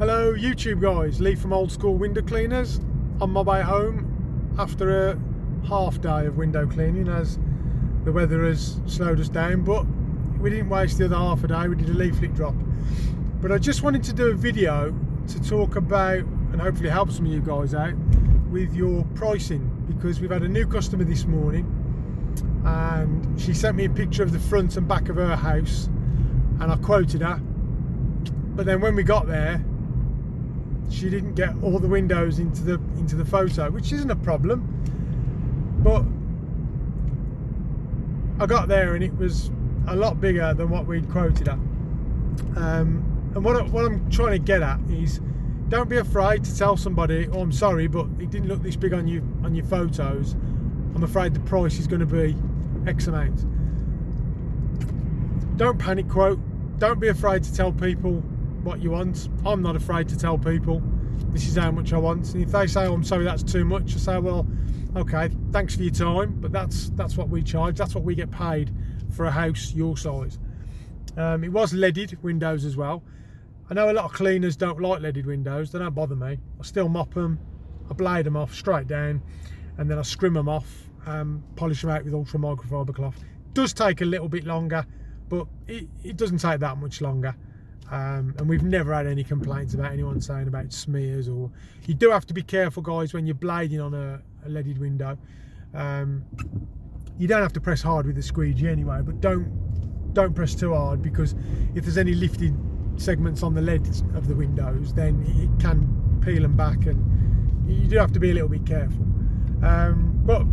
Hello YouTube guys, Lee from Old School Window Cleaners. On my way home after a half day of window cleaning as the weather has slowed us down, but we didn't waste the other half a day, we did a leaflet drop. But I just wanted to do a video to talk about and hopefully help some of you guys out with your pricing, because we've had a new customer this morning and she sent me a picture of the front and back of her house and I quoted her, but then when we got there she didn't get all the windows into the photo, which isn't a problem, but I got there and it was a lot bigger than what we'd quoted at. And what I'm trying to get at is, don't be afraid to tell somebody, oh, I'm sorry, but it didn't look this big on your photos. I'm afraid the price is going to be X amount. Don't panic quote. Don't be afraid to tell people what you want. I'm not afraid to tell people this is how much I want, and if they say, oh, I'm sorry, that's too much, I say, well, okay, thanks for your time, but that's what we charge, that's what we get paid for a house your size. It was leaded windows as well. I know a lot of cleaners don't like leaded windows, they don't bother me. I still mop them, I blade them off straight down, and then I scrim them off, polish them out with ultra microfiber cloth. It does take a little bit longer, but it doesn't take that much longer. And we've never had any complaints about anyone saying about smears. Or you do have to be careful, guys, when you're blading on a leaded window. You don't have to press hard with the squeegee anyway, but don't press too hard, because if there's any lifted segments on the lead of the windows, then it can peel them back, and you do have to be a little bit careful. But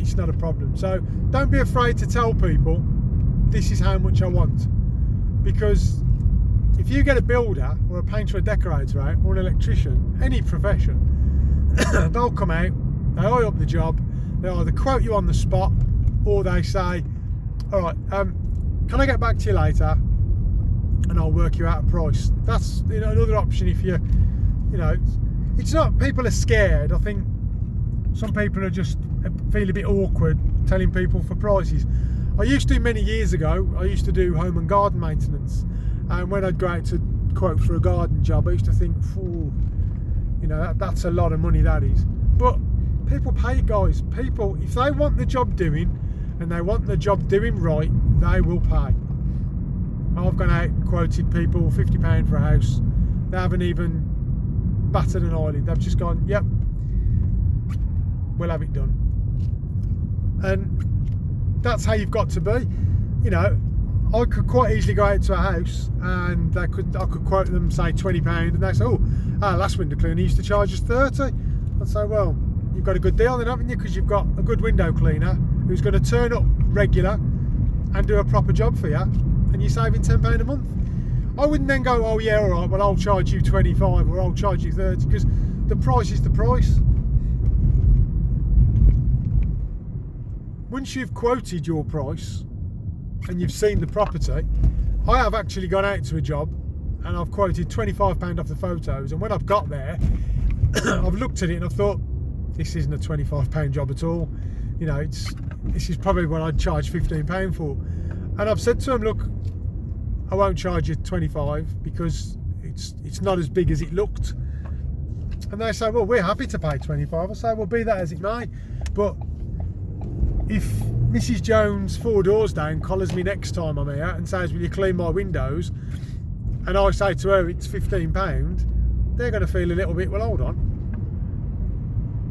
it's not a problem. So don't be afraid to tell people this is how much I want, because if you get a builder or a painter or a decorator out, or an electrician, any profession, they'll come out, they eye up the job, they either quote you on the spot, or they say, all right, can I get back to you later and I'll work you out a price. That's another option. If you it's not, people are scared. I think some people are just feel a bit awkward telling people for prices. I used to, many years ago, I used to do home and garden maintenance, and when I'd go out to quote for a garden job, I used to think, that's a lot of money, that is. But people pay it, guys. People, if they want the job doing, and they want the job doing right, they will pay. I've gone out and quoted people £50 for a house. They haven't even battered an eyelid. They've just gone, yep, we'll have it done. And that's how you've got to be. I could quite easily go out to a house and I could quote them, say £20, and they say, oh, our last window cleaner used to charge us 30. I'd say, well, you've got a good deal then, haven't you? Because you've got a good window cleaner who's going to turn up regular and do a proper job for you, and you're saving £10 a month. I wouldn't then go, oh yeah, all right, well, I'll charge you 25 or I'll charge you 30, because the price is the price. Once you've quoted your price and you've seen the property, I have actually gone out to a job and I've quoted £25 off the photos, and when I've got there I've looked at it and I've thought, this isn't a £25 job at all. This is probably what I'd charge £15 for. And I've said to them, look, I won't charge you 25 because it's not as big as it looked. And they say, well, we're happy to pay 25. I say, well, be that as it may, but if Mrs. Jones 4 doors down collars me next time I'm here and says, will you clean my windows, and I say to her it's £15, they're going to feel a little bit, well, hold on,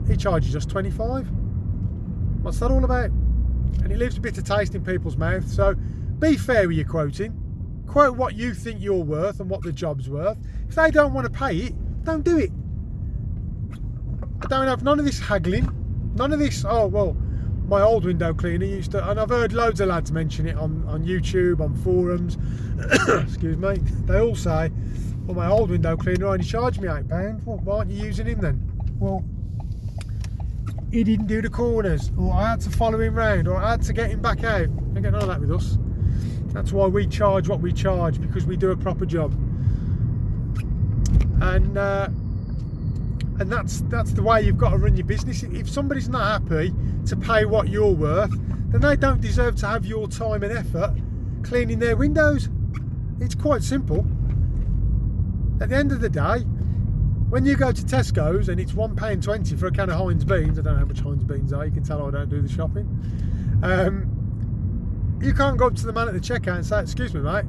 he charges us 25. What's that all about? And it leaves a bit of taste in people's mouth. So be fair with your quoting. Quote what you think you're worth and what the job's worth. If they don't want to pay it, don't do it. I don't have none of this haggling, none of this, oh, well, my old window cleaner used to, and I've heard loads of lads mention it on YouTube, on forums, excuse me, they all say, well, my old window cleaner only charged me £8. Well, why aren't you using him then? Well, he didn't do the corners, or I had to follow him round, or I had to get him back out. Don't get none of that with us. That's why we charge what we charge, because we do a proper job. And that's the way you've got to run your business. If somebody's not happy to pay what you're worth, then they don't deserve to have your time and effort cleaning their windows. It's quite simple. At the end of the day, when you go to Tesco's and it's £1.20 for a can of Heinz beans, I don't know how much Heinz beans are, you can tell I don't do the shopping. You can't go up to the man at the checkout and say, excuse me mate,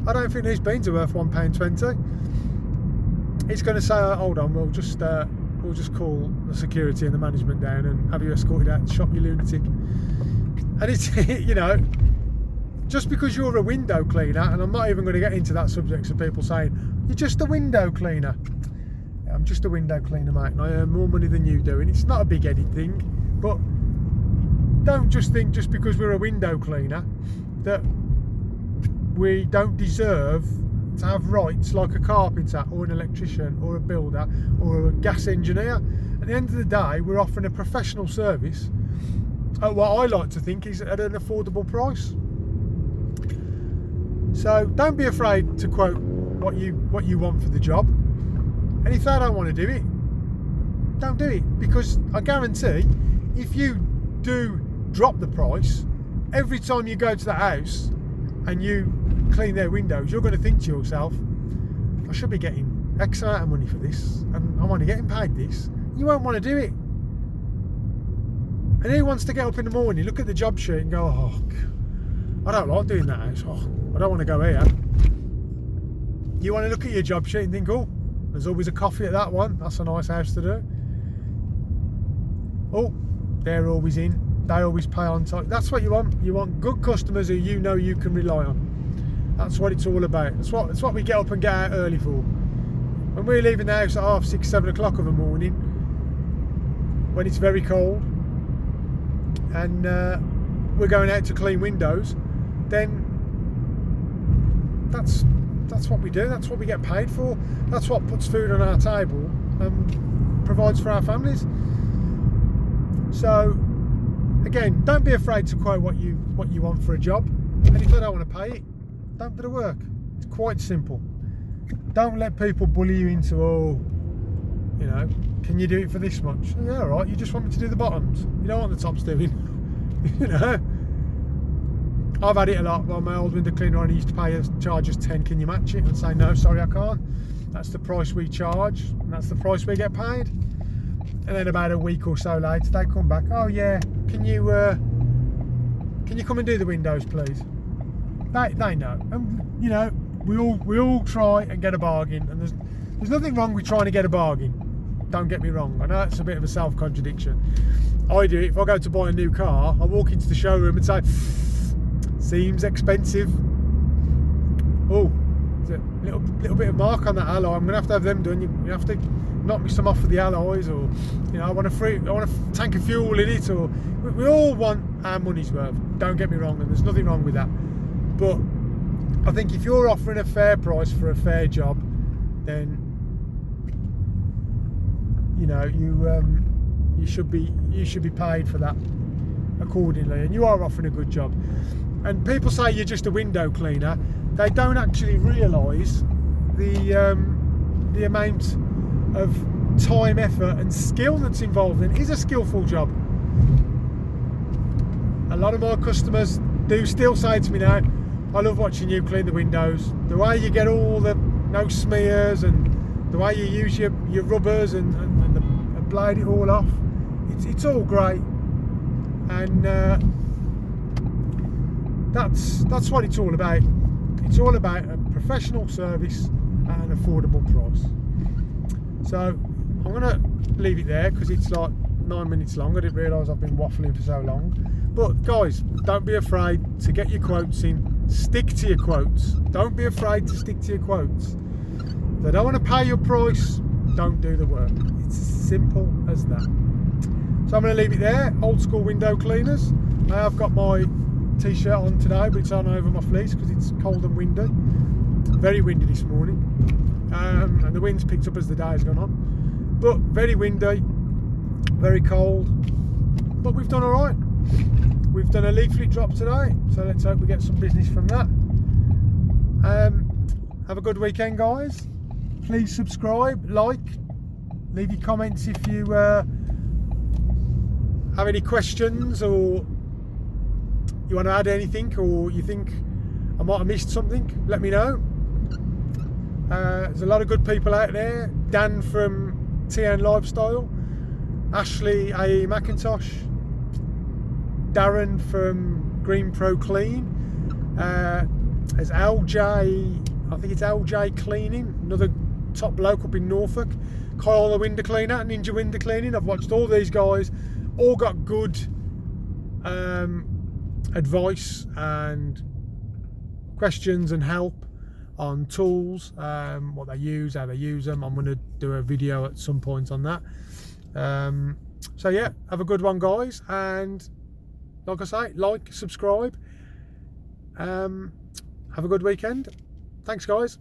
I don't think these beans are worth £1.20. He's going to say, hold on, we'll just call the security and the management down and have you escorted out the shop, you lunatic. And it's, you know, just because you're a window cleaner, and I'm not even going to get into that subject of people saying, you're just a window cleaner. I'm just a window cleaner, mate, and I earn more money than you do, and it's not a big-headed thing, but don't just think just because we're a window cleaner that we don't deserve to have rights like a carpenter or an electrician or a builder or a gas engineer. At the end of the day, we're offering a professional service at what I like to think is at an affordable price. So don't be afraid to quote what you want for the job, and if they don't want to do it, don't do it, because I guarantee if you do drop the price every time you go to the house and you clean their windows, you're going to think to yourself, I should be getting X amount of money for this and I'm only getting paid this. You won't want to do it. And who wants to get up in the morning, look at the job sheet and go, oh, I don't like doing that house, oh, I don't want to go here. You want to look at your job sheet and think, oh, there's always a coffee at that one, that's a nice house to do. Oh, they're always in, they always pay on time. That's what you want. You want good customers who you know you can rely on. That's what it's all about. That's what we get up and get out early for. When we're leaving the house at 6:30, 7 o'clock of the morning, when it's very cold, and we're going out to clean windows, then that's what we do. That's what we get paid for. That's what puts food on our table and provides for our families. So again, don't be afraid to quote what you want for a job, and if they don't want to pay it, don't do the work. It's quite simple. Don't let people bully you into, oh, you know, can you do it for this much? Yeah, all right, you just want me to do the bottoms. You don't want the tops doing. You know, I've had it a lot. Well, my old window cleaner only used to charge us 10. Can you match it? And say, no, sorry, I can't. That's the price we charge, and that's the price we get paid. And then about a week or so later, they come back. Oh yeah, can you come and do the windows, please? They know, and you know, we all try and get a bargain, and there's nothing wrong with trying to get a bargain. Don't get me wrong. I know it's a bit of a self-contradiction. I do it. If I go to buy a new car, I walk into the showroom and say, seems expensive. Oh, there's a little bit of mark on that alloy. I'm gonna have to have them done. You have to knock me some off for the alloys, or you know, I want a tank of fuel in it, or we all want our money's worth. Don't get me wrong, and there's nothing wrong with that. But I think if you're offering a fair price for a fair job, then you know you should be paid for that accordingly, and you are offering a good job. And people say you're just a window cleaner. They don't actually realise the amount of time, effort and skill that's involved in it. It is a skillful job. A lot of my customers do still say to me now, I love watching you clean the windows. The way you get all the no smears, and the way you use your rubbers and blade it all off, it's all great. And that's what it's all about. It's all about a professional service at an affordable price. So I'm going to leave it there because it's like 9 minutes long. I didn't realise I've been waffling for so long. But guys, don't be afraid to get your quotes in. Stick to your quotes. Don't be afraid to stick to your quotes. If they don't want to pay your price, don't do the work. It's as simple as that. So I'm going to leave it there. Old school window cleaners. I have got my t-shirt on today, but it's on over my fleece because it's cold and windy. Very windy this morning. And the wind's picked up as the day has gone on. But very windy, very cold. But we've done all right. We've done a leaflet drop today, so let's hope we get some business from that. Have a good weekend, guys. Please subscribe, like, leave your comments if you have any questions, or you want to add anything, or you think I might have missed something. Let me know. There's a lot of good people out there. Dan from TN Lifestyle, Ashley A. McIntosh, Darren from Green Pro Clean, there's LJ, I think it's LJ Cleaning, another top bloke up in Norfolk, Kyle the Window Cleaner, Ninja Window Cleaning. I've watched all these guys, all got good advice and questions and help on tools, what they use, how they use them. I'm going to do a video at some point on that. So yeah, have a good one, guys, and like I say, like, subscribe, have a good weekend. Thanks, guys.